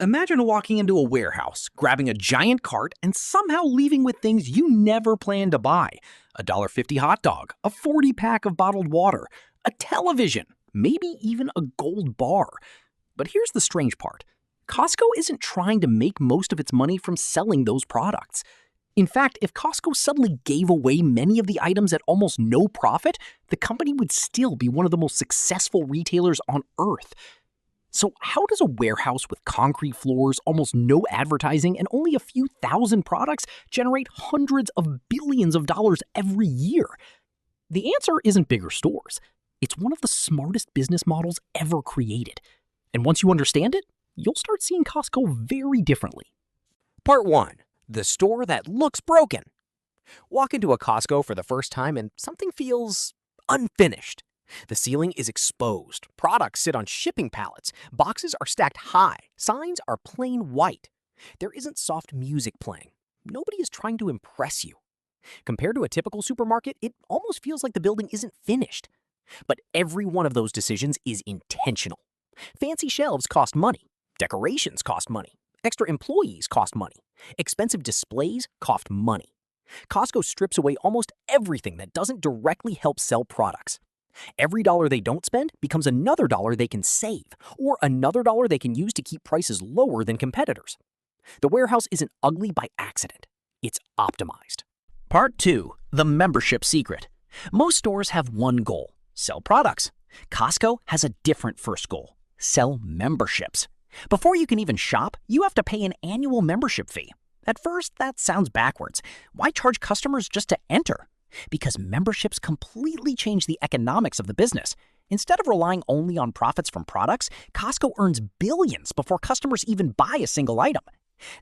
Imagine walking into a warehouse, grabbing a giant cart, and somehow leaving with things you never planned to buy. A $1.50 hot dog, a 40-pack of bottled water, a television, maybe even a gold bar. But here's the strange part. Costco isn't trying to make most of its money from selling those products. In fact, if Costco suddenly gave away many of the items at almost no profit, the company would still be one of the most successful retailers on earth. So how does a warehouse with concrete floors, almost no advertising, and only a few thousand products generate hundreds of billions of dollars every year? The answer isn't bigger stores. It's one of the smartest business models ever created. And once you understand it, you'll start seeing Costco very differently. Part 1. The store that looks broken. Walk into a Costco for the first time and something feels unfinished. The ceiling is exposed, products sit on shipping pallets, boxes are stacked high, signs are plain white. There isn't soft music playing. Nobody is trying to impress you. Compared to a typical supermarket, it almost feels like the building isn't finished. But every one of those decisions is intentional. Fancy shelves cost money. Decorations cost money. Extra employees cost money. Expensive displays cost money. Costco strips away almost everything that doesn't directly help sell products. Every dollar they don't spend becomes another dollar they can save, or another dollar they can use to keep prices lower than competitors. The warehouse isn't ugly by accident. It's optimized. Part 2. The membership secret. Most stores have one goal: sell products. Costco has a different first goal: sell memberships. Before you can even shop, you have to pay an annual membership fee. At first, that sounds backwards. Why charge customers just to enter? Because memberships completely change the economics of the business. Instead of relying only on profits from products, Costco earns billions before customers even buy a single item.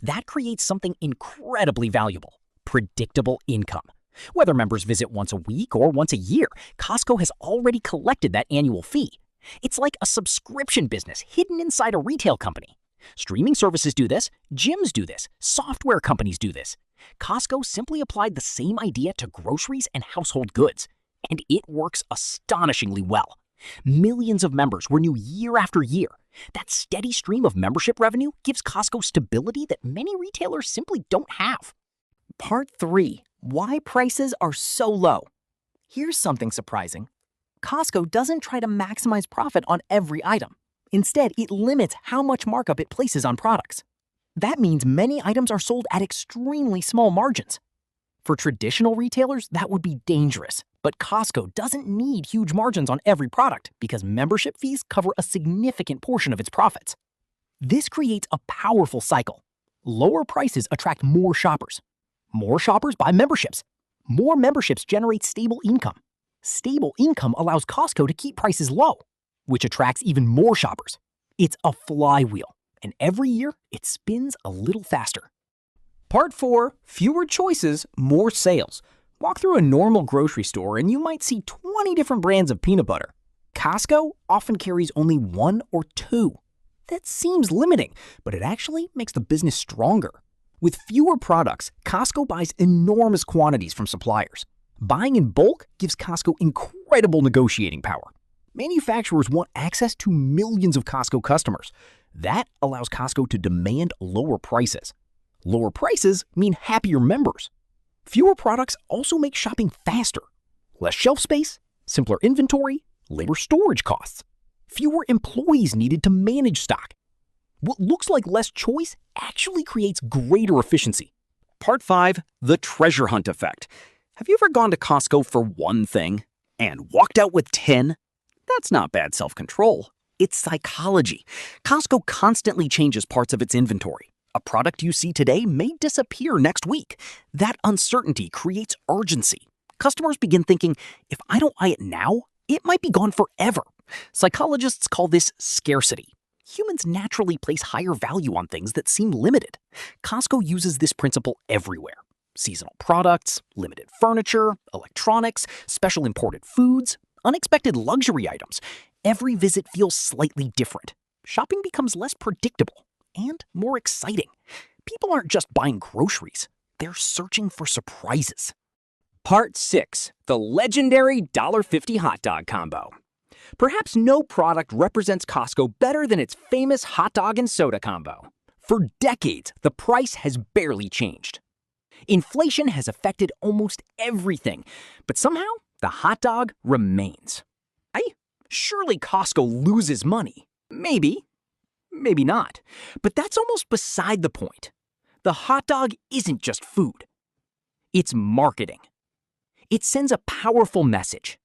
That creates something incredibly valuable: predictable income. Whether members visit once a week or once a year, Costco has already collected that annual fee. It's like a subscription business hidden inside a retail company. Streaming services do this, gyms do this, software companies do this. Costco simply applied the same idea to groceries and household goods, and it works astonishingly well. Millions of members renew year after year. That steady stream of membership revenue gives Costco stability that many retailers simply don't have. Part 3. Why prices are so low. Here's something surprising. Costco doesn't try to maximize profit on every item. Instead, it limits how much markup it places on products. That means many items are sold at extremely small margins. For traditional retailers, that would be dangerous. But Costco doesn't need huge margins on every product because membership fees cover a significant portion of its profits. This creates a powerful cycle. Lower prices attract more shoppers. More shoppers buy memberships. More memberships generate stable income. Stable income allows Costco to keep prices low, which attracts even more shoppers. It's a flywheel, and every year it spins a little faster. Part 4. Fewer choices, more sales. Walk through a normal grocery store and you might see 20 different brands of peanut butter. Costco often carries only 1 or 2. That seems limiting, but it actually makes the business stronger. With fewer products, Costco buys enormous quantities from suppliers. Buying in bulk gives Costco incredible negotiating power. Manufacturers want access to millions of Costco customers. That allows Costco to demand lower prices. Lower prices mean happier members. Fewer products also make shopping faster. Less shelf space, simpler inventory, labor storage costs. Fewer employees needed to manage stock. What looks like less choice actually creates greater efficiency. Part 5. The treasure hunt effect. Have you ever gone to Costco for one thing and walked out with 10? That's not bad self-control. It's psychology. Costco constantly changes parts of its inventory. A product you see today may disappear next week. That uncertainty creates urgency. Customers begin thinking, if I don't buy it now, it might be gone forever. Psychologists call this scarcity. Humans naturally place higher value on things that seem limited. Costco uses this principle everywhere. Seasonal products, limited furniture, electronics, special imported foods, unexpected luxury items. Every visit feels slightly different. Shopping becomes less predictable and more exciting. People aren't just buying groceries. They're searching for surprises. Part 6. The legendary $1.50 hot dog combo. Perhaps no product represents Costco better than its famous hot dog and soda combo. For decades, the price has barely changed. Inflation has affected almost everything, but somehow the hot dog remains. Surely Costco loses money. Maybe, maybe not. But that's almost beside the point. The hot dog isn't just food. It's marketing. It sends a powerful message.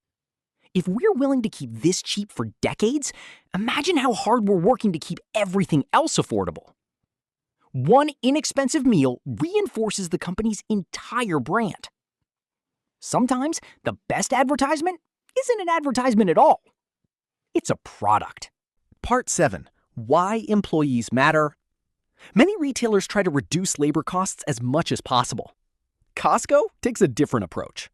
If we're willing to keep this cheap for decades, imagine how hard we're working to keep everything else affordable. One inexpensive meal reinforces the company's entire brand. Sometimes the best advertisement isn't an advertisement at all. It's a product. Part 7. Why employees matter. Many retailers try to reduce labor costs as much as possible. Costco takes a different approach.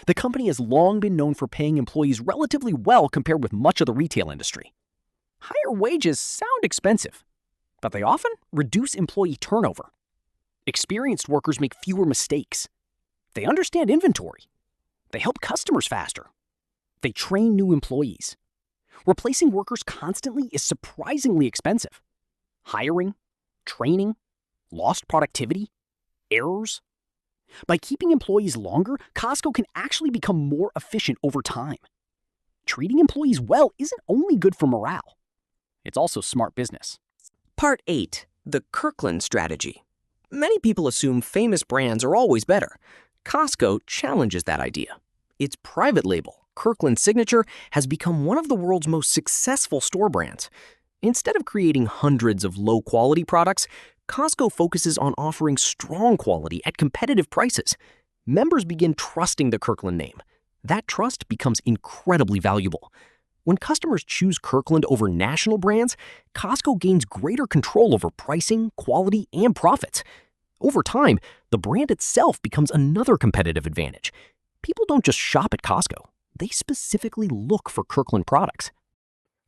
The company has long been known for paying employees relatively well compared with much of the retail industry. Higher wages sound expensive, but they often reduce employee turnover. Experienced workers make fewer mistakes. They understand inventory. They help customers faster. They train new employees. Replacing workers constantly is surprisingly expensive. Hiring, training, lost productivity, errors. By keeping employees longer, Costco can actually become more efficient over time. Treating employees well isn't only good for morale. It's also smart business. Part 8. The Kirkland Strategy. Many people assume famous brands are always better. Costco challenges that idea. Its private label, Kirkland Signature, has become one of the world's most successful store brands. Instead of creating hundreds of low-quality products, Costco focuses on offering strong quality at competitive prices. Members begin trusting the Kirkland name. That trust becomes incredibly valuable. When customers choose Kirkland over national brands, Costco gains greater control over pricing, quality, and profits. Over time, the brand itself becomes another competitive advantage. People don't just shop at Costco. They specifically look for Kirkland products.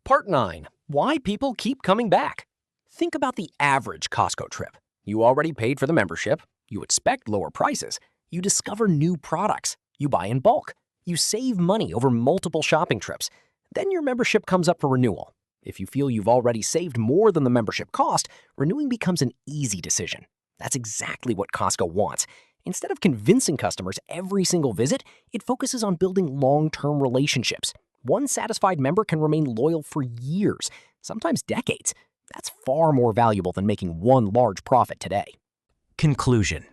Part 9. Why people keep coming back. Think about the average Costco trip. You already paid for the membership. You expect lower prices. You discover new products. You buy in bulk. You save money over multiple shopping trips. Then your membership comes up for renewal. If you feel you've already saved more than the membership cost, renewing becomes an easy decision. That's exactly what Costco wants. Instead of convincing customers every single visit, it focuses on building long-term relationships. One satisfied member can remain loyal for years, sometimes decades. That's far more valuable than making one large profit today. Conclusion.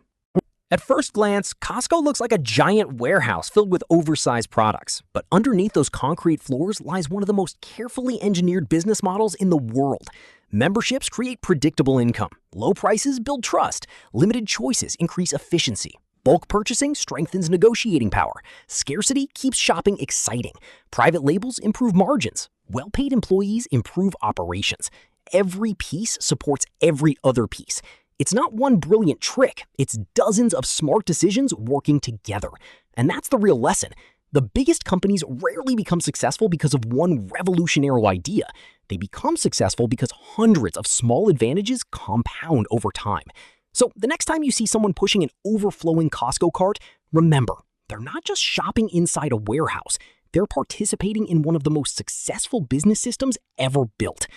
At first glance, Costco looks like a giant warehouse filled with oversized products. But underneath those concrete floors lies one of the most carefully engineered business models in the world. Memberships create predictable income. Low prices build trust. Limited choices increase efficiency. Bulk purchasing strengthens negotiating power. Scarcity keeps shopping exciting. Private labels improve margins. Well-paid employees improve operations. Every piece supports every other piece. It's not one brilliant trick. It's dozens of smart decisions working together. And that's the real lesson. The biggest companies rarely become successful because of one revolutionary idea. They become successful because hundreds of small advantages compound over time. So the next time you see someone pushing an overflowing Costco cart, remember, they're not just shopping inside a warehouse. They're participating in one of the most successful business systems ever built.